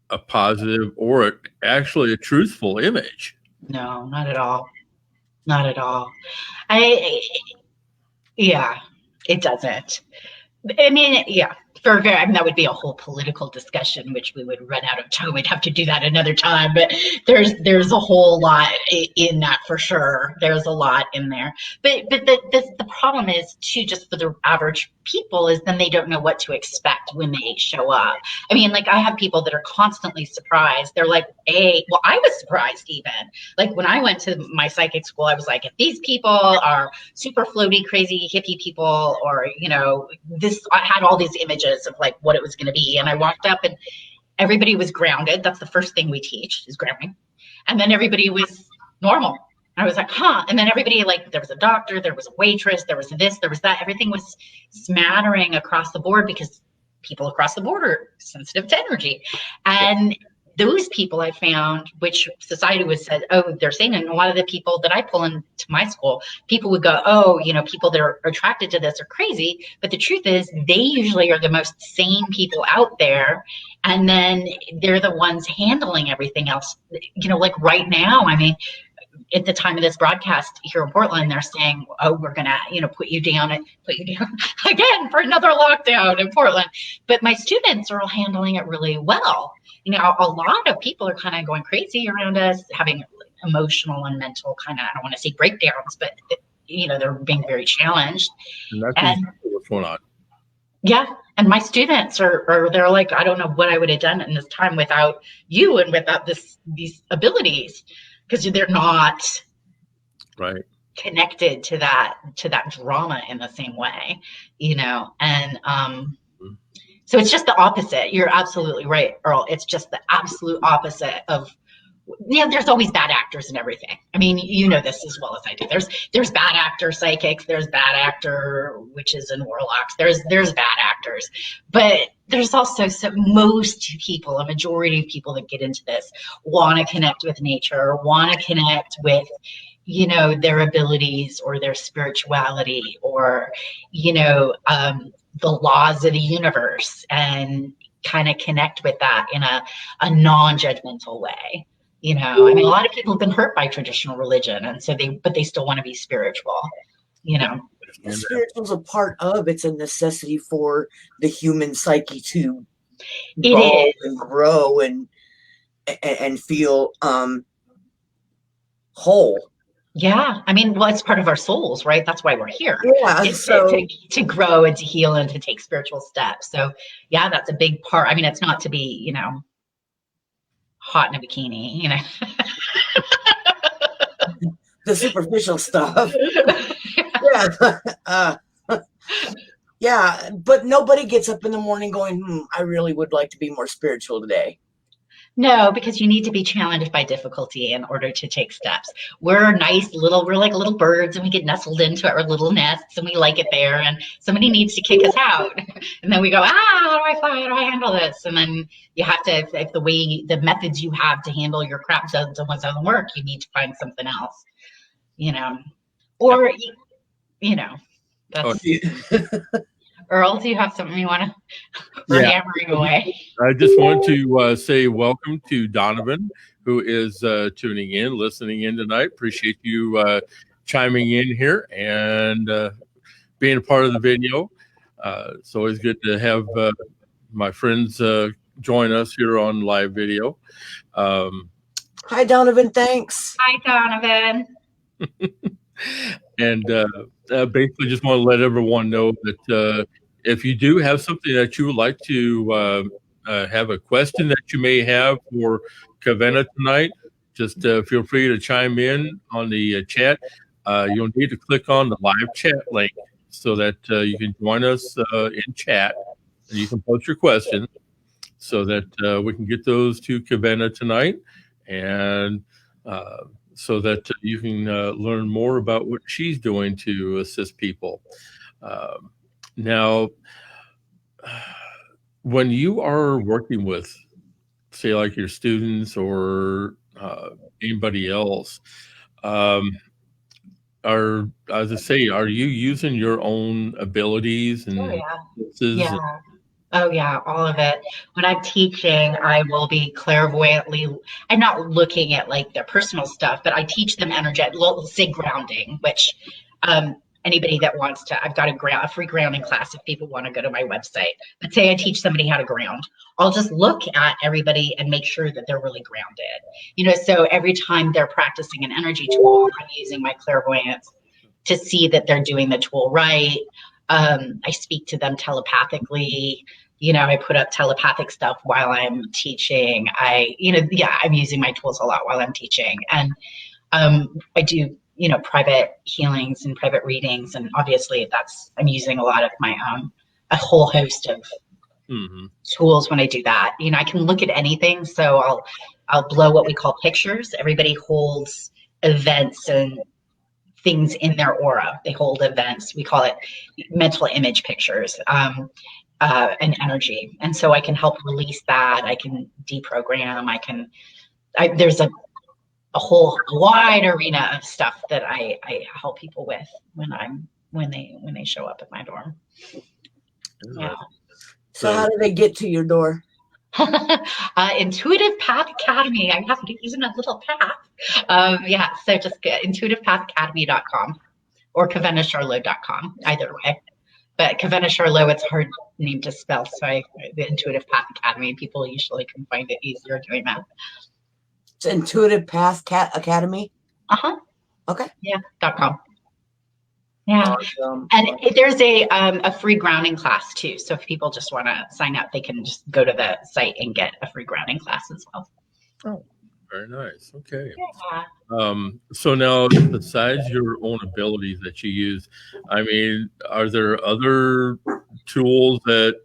Speaker 1: a positive or actually a truthful image.
Speaker 2: No, not at all. Not at all. Yeah, it doesn't. I mean, yeah, that would be a whole political discussion, which we would run out of time. We'd have to do that another time. But there's a whole lot in that, for sure. There's a lot in there. But the problem is too, just for the average people, is then they don't know what to expect when they show up. I mean, like, I have people that are constantly surprised. They're like, I was surprised even. Like, when I went to my psychic school, I was like, if these people are super floaty, crazy hippie people, or I had all these images of like what it was going to be, and I walked up and everybody was grounded. That's the first thing we teach, is grounding. And then everybody was normal. I was like, huh. And then everybody, like, there was a doctor, there was a waitress, there was this, there was that. Everything was smattering across the board, because people across the board are sensitive to energy. And those people I found, which society was said, oh, they're sane. And a lot of the people that I pull into my school, people would go, oh, people that are attracted to this are crazy. But the truth is, they usually are the most sane people out there. And then they're the ones handling everything else. Like right now, I mean, at the time of this broadcast here in Portland, they're saying, oh, we're going to, put you down again for another lockdown in Portland. But my students are all handling it really well. A lot of people are kind of going crazy around us, having emotional and mental kind of, I don't want to say breakdowns, but they're being very challenged.
Speaker 1: And that's what's going on.
Speaker 2: Yeah. And my students they're like, I don't know what I would have done in this time without you and without these abilities, because they're not
Speaker 1: right
Speaker 2: connected to that drama in the same way, and so it's just the opposite. You're absolutely right, Earl. It's just the absolute opposite of, there's always bad actors and everything. I mean, this as well as I do. There's bad actor psychics, there's bad actor witches and warlocks. There's bad actors. But there's also most people, a majority of people that get into this want to connect with nature, want to connect with, their abilities or their spirituality, or, the laws of the universe, and kind of connect with that in a non-judgmental way. I mean, a lot of people have been hurt by traditional religion, and so they still want to be spiritual,
Speaker 3: Spiritual's a part of, it's a necessity for the human psyche to
Speaker 2: evolve
Speaker 3: and grow and feel whole.
Speaker 2: Yeah. I mean, well, it's part of our souls, right? That's why we're here.
Speaker 3: Yeah.
Speaker 2: To grow and to heal and to take spiritual steps. So yeah, that's a big part. I mean, it's not to be, hot in a bikini,
Speaker 3: the superficial stuff. Yeah. But nobody gets up in the morning going, I really would like to be more spiritual today.
Speaker 2: No, because you need to be challenged by difficulty in order to take steps. We're like little birds, and we get nestled into our little nests, and we like it there, and somebody needs to kick us out. And then we go, how do I fly? How do I handle this? And then you have to, if the methods you have to handle your crap doesn't work, you need to find something else, or, that's... Earl, do you have something you want to hammering away?
Speaker 1: I just want to say welcome to Donovan, who is tuning in, listening in tonight. Appreciate you chiming in here and being a part of the video. It's always good to have my friends join us here on live video.
Speaker 3: Hi, Donovan. Thanks.
Speaker 2: Hi, Donovan.
Speaker 1: And basically just want to let everyone know that if you do have something that you would like to have a question that you may have for Kawena tonight, just feel free to chime in on the chat. You'll need to click on the live chat link so that you can join us in chat, and you can post your questions so that we can get those to Kawena tonight, and so that you can learn more about what she's doing to assist people. Now, when you are working with, say, like your students or anybody else, are you using your own abilities and
Speaker 2: Oh yeah, all of it. When I'm teaching, I will be clairvoyantly, I'm not looking at like their personal stuff, but I teach them energetic, let's say grounding, which anybody that wants to, I've got a free grounding class if people want to go to my website. But say I teach somebody how to ground, I'll just look at everybody and make sure that they're really grounded. So every time they're practicing an energy tool, I'm using my clairvoyance to see that they're doing the tool right. I speak to them telepathically. I put up telepathic stuff while I'm teaching. I'm using my tools a lot while I'm teaching. And I do, private healings and private readings. And obviously I'm using a lot of my a whole host of tools when I do that. I can look at anything. So I'll blow what we call pictures. Everybody holds events and things in their aura. They hold events. We call it mental image pictures. And energy. And so I can help release that. I can deprogram. There's a whole wide arena of stuff that I help people with when they show up at my dorm. Yeah.
Speaker 3: So how do they get to your door?
Speaker 2: Intuitive Path Academy. I have to use a little path. So just get intuitivepathacademy.com or KawenaCharlot.com, either way. But Kawena Charlot, it's a hard name to spell, so the Intuitive Path Academy, people usually can find it easier doing that.
Speaker 3: It's Intuitive Path Academy? Okay.
Speaker 2: Yeah, .com. Yeah.
Speaker 3: Awesome.
Speaker 2: And there's a free grounding class too. So if people just want to sign up, they can just go to the site and get a free grounding class as well.
Speaker 1: Oh, very nice. Okay.
Speaker 2: Yeah.
Speaker 1: So now, besides your own abilities that you use, are there other tools that,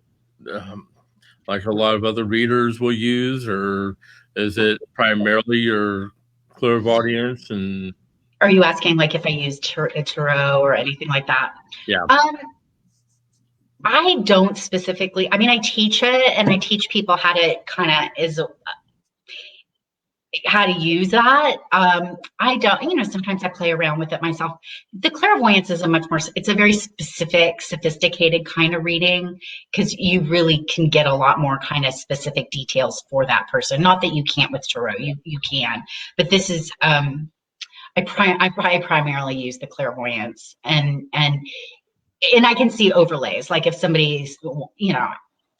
Speaker 1: like a lot of other readers will use, or is it primarily your clairvoyance? And
Speaker 2: are you asking like if I use tarot or anything like that?
Speaker 1: Yeah.
Speaker 2: I don't specifically. I teach it, and I teach people how to how to use that. I don't, sometimes I play around with it myself. The clairvoyance is it's a very specific, sophisticated kind of reading, because you really can get a lot more kind of specific details for that person. Not that you can't with tarot, you can, but this is, I primarily use the clairvoyance, and I can see overlays. Like if somebody's,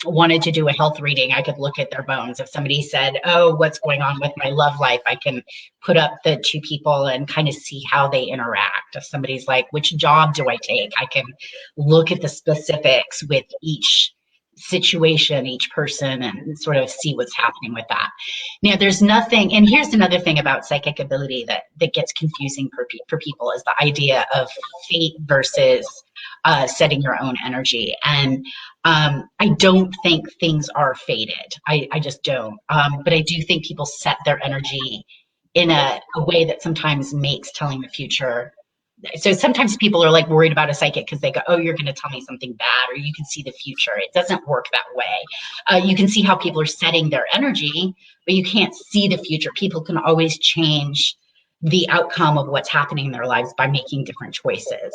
Speaker 2: wanted to do a health reading, I could look at their bones. If somebody said, oh, what's going on with my love life, I can put up the two people and kind of see how they interact. If somebody's like, which job do I take? I can look at the specifics with each situation, each person, and sort of see what's happening with that. Now, there's nothing, and here's another thing about psychic ability that gets confusing for people, is the idea of fate versus setting your own energy. And I don't think things are fated. I just don't. But I do think people set their energy in a way that sometimes makes telling the future. So sometimes people are like worried about a psychic because they go, oh, you're going to tell me something bad, or you can see the future. It doesn't work that way. You can see how people are setting their energy, but you can't see the future. People can always change the outcome of what's happening in their lives by making different choices.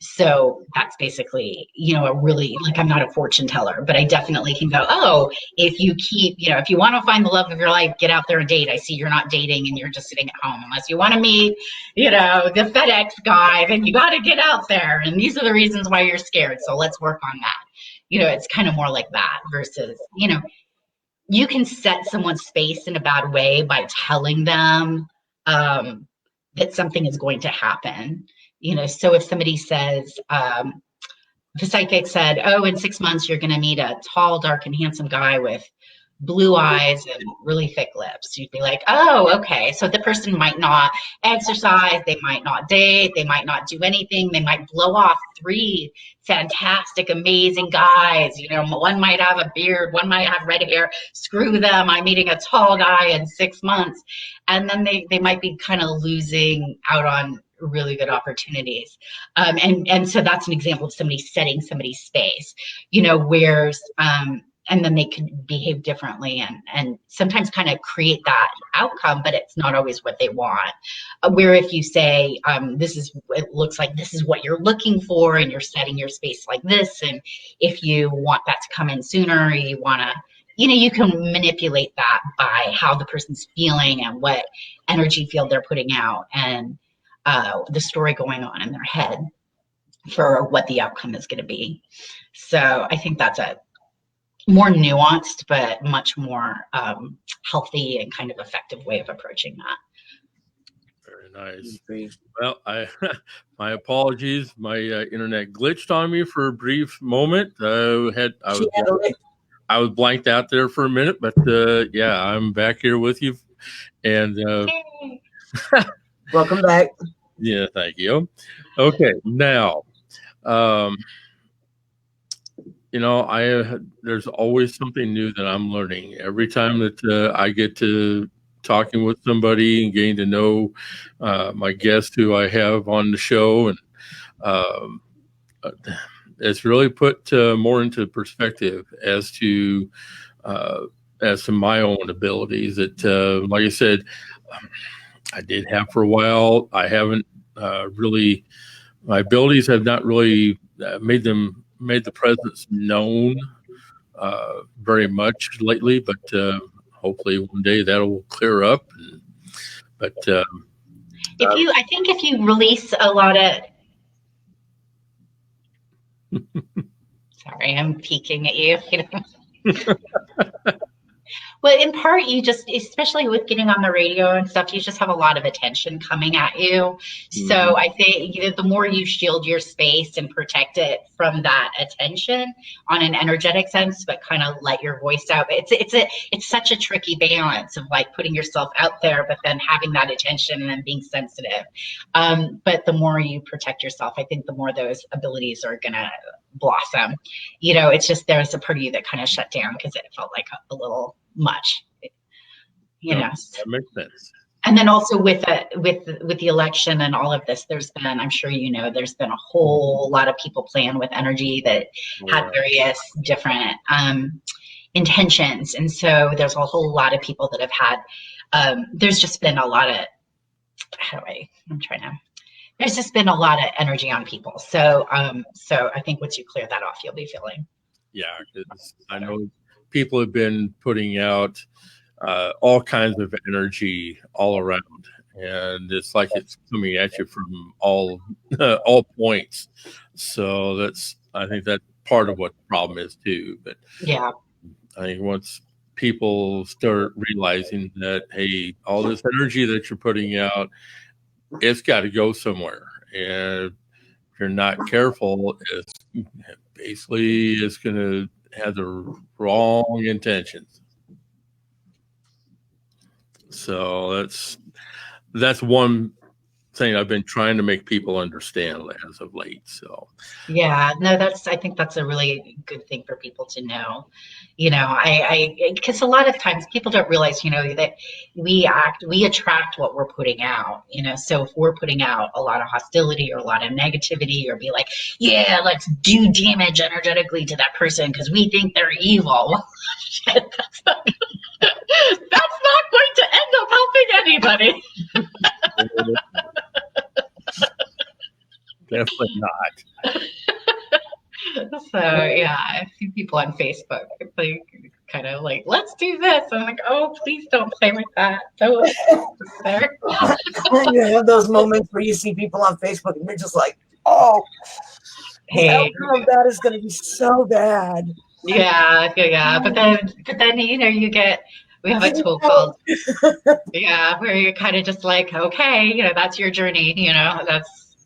Speaker 2: So that's basically, a really, like, I'm not a fortune teller, but I definitely can go, oh, if you keep, if you want to find the love of your life, get out there and date. I see you're not dating and you're just sitting at home. Unless you want to meet, the FedEx guy, then you got to get out there. And these are the reasons why you're scared. So let's work on that. It's kind of more like that versus, you can set someone's space in a bad way by telling them that something is going to happen. So if somebody says, the psychic said, oh, in 6 months, you're going to meet a tall, dark, and handsome guy with blue eyes and really thick lips. You'd be like, oh, okay. So the person might not exercise. They might not date. They might not do anything. They might blow off 3 fantastic, amazing guys. One might have a beard. One might have red hair. Screw them. I'm meeting a tall guy in 6 months. And then they might be kind of losing out on really good opportunities. And so that's an example of somebody setting somebody's space, where's, and then they could behave differently and sometimes kind of create that outcome, but it's not always what they want. Where if you say, it looks like this is what you're looking for and you're setting your space like this. And if you want that to come in sooner, you want to, you can manipulate that by how the person's feeling and what energy field they're putting out and the story going on in their head for what the outcome is going to be. So I think that's a more nuanced, but much more healthy and kind of effective way of approaching that.
Speaker 1: Very nice. Well, my apologies. My internet glitched on me for a brief moment. I was blanked out there for a minute, but yeah, I'm back here with you. And
Speaker 3: welcome back.
Speaker 1: Yeah, thank you. Okay, now, there's always something new that I'm learning every time that I get to talking with somebody and getting to know my guest who I have on the show, and it's really put more into perspective as to my own abilities. That, like I said, I did have for a while. I haven't really. My abilities have not really made the presence known very much lately, but hopefully one day that'll clear up. I
Speaker 2: think if you release a lot of, sorry, I'm peeking at you. Well, in part, you just, especially with getting on the radio and stuff, you just have a lot of attention coming at you. Mm-hmm. So I think the more you shield your space and protect it from that attention on an energetic sense, but kind of let your voice out. It's such a tricky balance of like putting yourself out there, but then having that attention and then being sensitive. But the more you protect yourself, I think the more those abilities are going to blossom. It's just there's a part of you that kind of shut down because it felt like a little much,
Speaker 1: That makes sense.
Speaker 2: And then also with the election and all of this, there's been, I'm sure there's been a whole lot of people playing with energy that had various different intentions, and so there's a whole lot of people that have had. There's just been a lot of there's just been a lot of energy on people. So I think once you clear that off, you'll be feeling.
Speaker 1: Yeah, because I know people have been putting out all kinds of energy all around, and it's like it's coming at you from all points. So I think that's part of what the problem is too. But
Speaker 2: yeah, I
Speaker 1: think once people start realizing that, hey, all this energy that you're putting out, it's got to go somewhere, and if you're not careful, it's going to have the wrong intentions. So that's one thing I've been trying to make people understand as of late. So
Speaker 2: yeah, no, I think that's a really good thing for people to know. Because a lot of times people don't realize, that we attract what we're putting out. So if we're putting out a lot of hostility or a lot of negativity, or be like, yeah, let's do damage energetically to that person because we think they're evil. Well, shit, that's not going to end up helping anybody.
Speaker 1: Definitely not.
Speaker 2: So yeah, I see people on Facebook, like kind of like, let's do this. I'm like, oh, please don't play with that. Don't there.
Speaker 3: You have those moments where you see people on Facebook and you're just like, oh, the
Speaker 2: Hey,
Speaker 3: outcome of that is going to be so bad.
Speaker 2: yeah. But then we have a tool called where you're kind of just like, okay, that's your journey. That's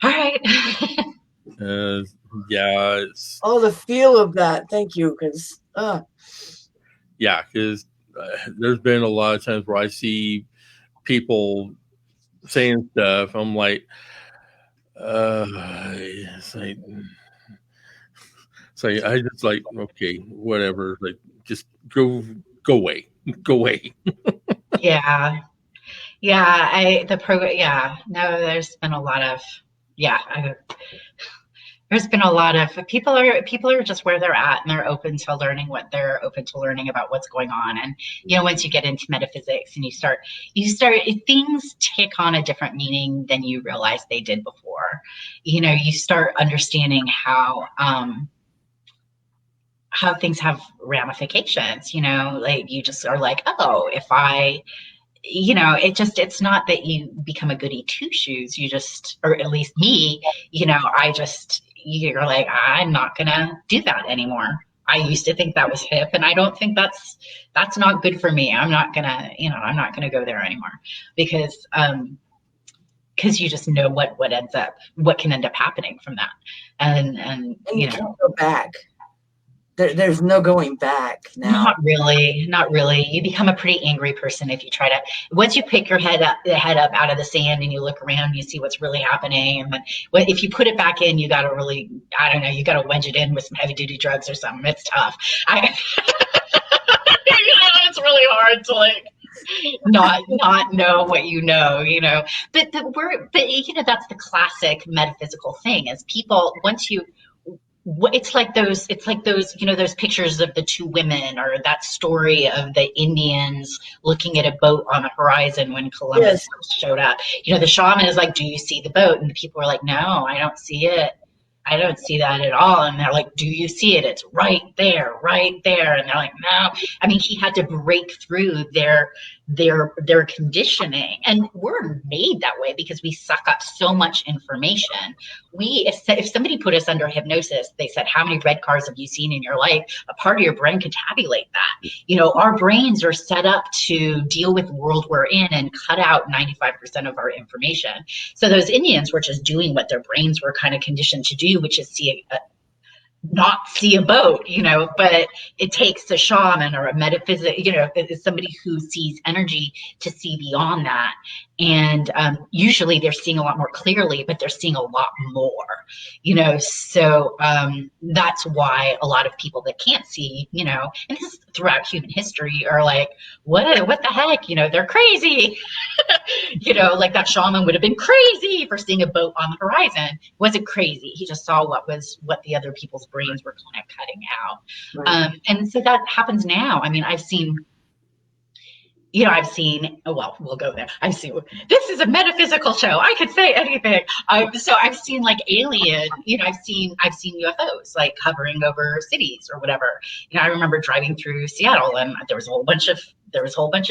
Speaker 2: all right.
Speaker 1: It's,
Speaker 3: the feel of that. Thank you, because
Speaker 1: because there's been a lot of times where I see people saying stuff. I'm like, it's like I just like, okay, whatever. Like, just go away.
Speaker 2: Yeah. No, there's been a lot of there's been a lot of people are just where they're at, and they're open to learning what they're open to learning about what's going on. And once you get into metaphysics and you start things take on a different meaning than you realize they did before. You start understanding how things have ramifications. Like you just are like, oh, if I it's not that you become a goody two shoes. You just, or at least me, you're like, I'm not gonna do that anymore. I used to think that was hip, and I don't think that's not good for me. I'm not gonna go there anymore, because you just know what can end up happening from that, and
Speaker 3: you can't go back. There's no going back now.
Speaker 2: Not really. You become a pretty angry person if you try to. Once you pick your head up out of the sand and you look around, you see what's really happening. And then, if you put it back in, you got to really, I don't know, you got to wedge it in with some heavy duty drugs or something. It's tough. It's really hard to like not know what you know. But that's the classic metaphysical thing. Is people once you. It's like those those pictures of the two women, or that story of the Indians looking at a boat on the horizon when Columbus showed up. The shaman is like, do you see the boat? And the people are like, no, I don't see it. I don't see that at all. And they're like, do you see it? It's right there. And they're like, no. I mean, he had to break through their conditioning. And we're made that way because we suck up so much information. If somebody put us under hypnosis, they said, how many red cars have you seen in your life? A part of your brain could tabulate that. Our brains are set up to deal with the world we're in and cut out 95% of our information. So those Indians were just doing what their brains were kind of conditioned to do, which is not see a boat, but it takes a shaman or a metaphysic, somebody who sees energy to see beyond that. And usually they're seeing a lot more clearly, but they're seeing a lot more, so that's why a lot of people that can't see, and this is throughout human history, are like, what the heck, they're crazy. Like that shaman would have been crazy for seeing a boat on the horizon. Wasn't crazy. He just saw what the other people's brains were kind of cutting out. Right. And so that happens now. I mean, I've seen, well, we'll go there. This is a metaphysical show. I could say anything. So I've seen like alien, I've seen UFOs like hovering over cities or whatever. I remember driving through Seattle, and there was a whole bunch of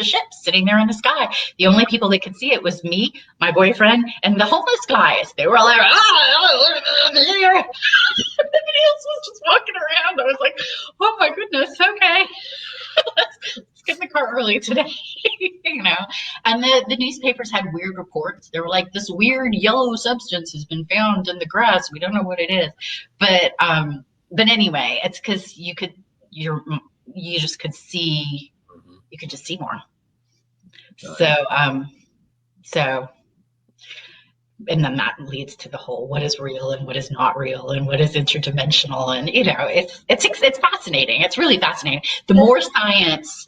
Speaker 2: ships sitting there in the sky. The only people that could see it was me, my boyfriend, and the homeless guys. They were all like, everybody else was just walking around. I was like, oh my goodness, okay. Let's get in the car early today. And the newspapers had weird reports. They were like, this weird yellow substance has been found in the grass. We don't know what it is. But anyway, it's because you could just see more. So and then that leads to the whole what is real and what is not real and what is interdimensional, and it's fascinating. It's really fascinating. The more science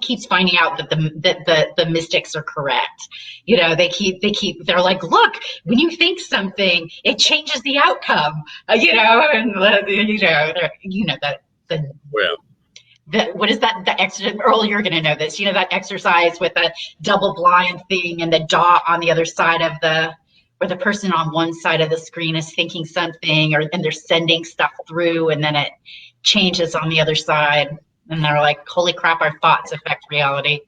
Speaker 2: keeps finding out that the mystics are correct. They're like, look, when you think something, it changes the outcome. What is that? The exercise, Earl, you're going to know this. That exercise with the double blind thing and the dot on the other side of the. where the person on one side of the screen is thinking something, and they're sending stuff through, and then it changes on the other side, and they're like, "Holy crap, our thoughts affect reality."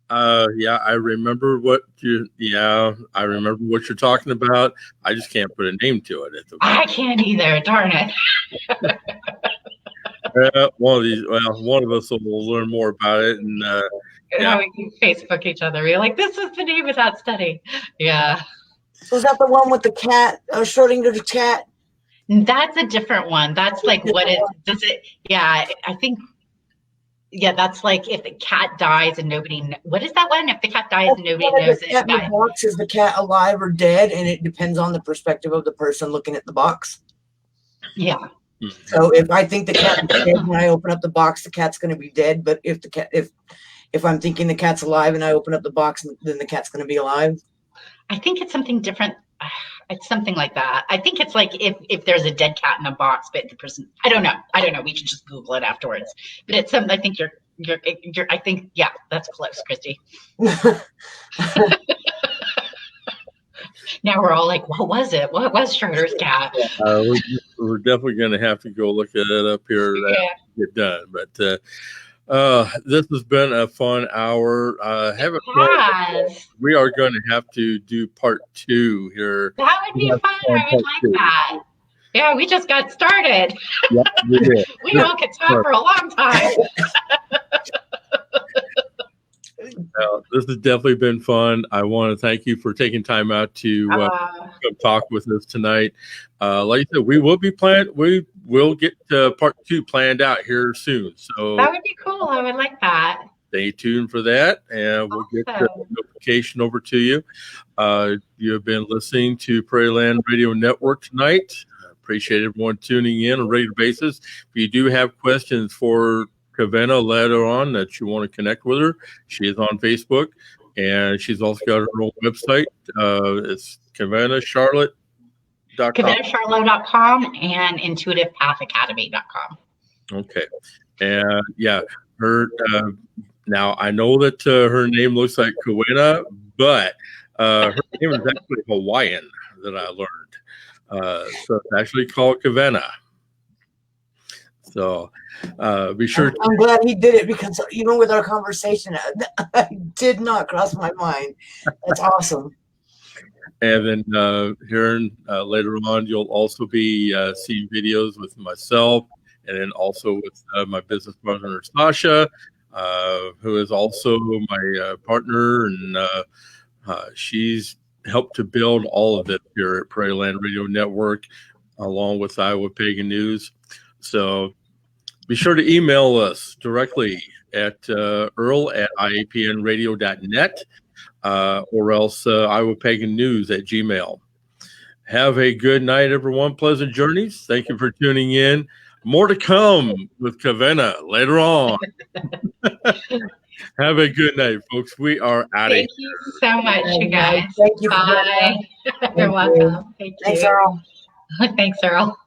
Speaker 1: Yeah, I remember what I remember what you're talking about. I just can't put a name to it.
Speaker 2: I can't either. Darn it.
Speaker 1: One of us will learn more about it, and
Speaker 2: we can Facebook each other. We're like, this is the name of that study. Yeah.
Speaker 3: So is that the one with the cat, Schrodinger's cat?
Speaker 2: That's a different one. That's like does it? Yeah, I think. Yeah, that's like if the cat dies and nobody. What is that one? If the cat dies and nobody knows it.
Speaker 3: In the box, is the cat alive or dead? And it depends on the perspective of the person looking at the box.
Speaker 2: Yeah.
Speaker 3: So if I think the cat is dead when I open up the box, the cat's going to be dead. But if the cat, if I'm thinking the cat's alive and I open up the box, then the cat's going to be alive.
Speaker 2: I think it's something different. It's something like that. I think it's like if there's a dead cat in a box, but the person, I don't know. We should just Google it afterwards. But it's something. I think you're. I think that's close, Christy. Now we're all like, what was it? What was Schroeder's cat?
Speaker 1: We're definitely going to have to go look at it up here to get done. But this has been a fun hour. We are going to have to do part 2 here.
Speaker 2: That would be fun. I would like that. Yeah, we just got started.
Speaker 1: Yeah, we did.
Speaker 2: We all could talk for a long time.
Speaker 1: This has definitely been fun. I want to thank you for taking time out to come talk with us tonight. Like I said, we will get part 2 planned out here soon. So
Speaker 2: that would be cool. I would like that.
Speaker 1: Stay tuned for that, and we'll get the notification over to you. You have been listening to Prairie Land Radio Network tonight. I appreciate everyone tuning in on a regular basis. If you do have questions for Kawena later on that you want to connect with her, she is on Facebook, and she's also got her own website. It's KawenaCharlot.com.
Speaker 2: KawenaCharlot.com and IntuitivePathAcademy.com.
Speaker 1: Okay. And her now I know that her name looks like Kawena, but her name is actually Hawaiian that I learned. So it's actually called Kawena. So be sure.
Speaker 3: I'm glad he did it, because even with our conversation, I did not cross my mind. That's awesome.
Speaker 1: And then here later on, you'll also be seeing videos with myself, and then also with my business partner, Sasha, who is also my partner, and she's helped to build all of it here at Prairie Land Radio Network, along with Iowa Pagan News. So be sure to email us directly at earl@iapnradio.net or else Iowa Pagan News at Gmail. Have a good night, everyone. Pleasant journeys. Thank you for tuning in. More to come with Kawena later on. Have a good night, folks. We are out of here.
Speaker 2: Thank you so much, you guys.
Speaker 3: Thank you.
Speaker 2: Bye. You're welcome. Thank you.
Speaker 3: Thanks, Earl.
Speaker 2: Thanks, Earl.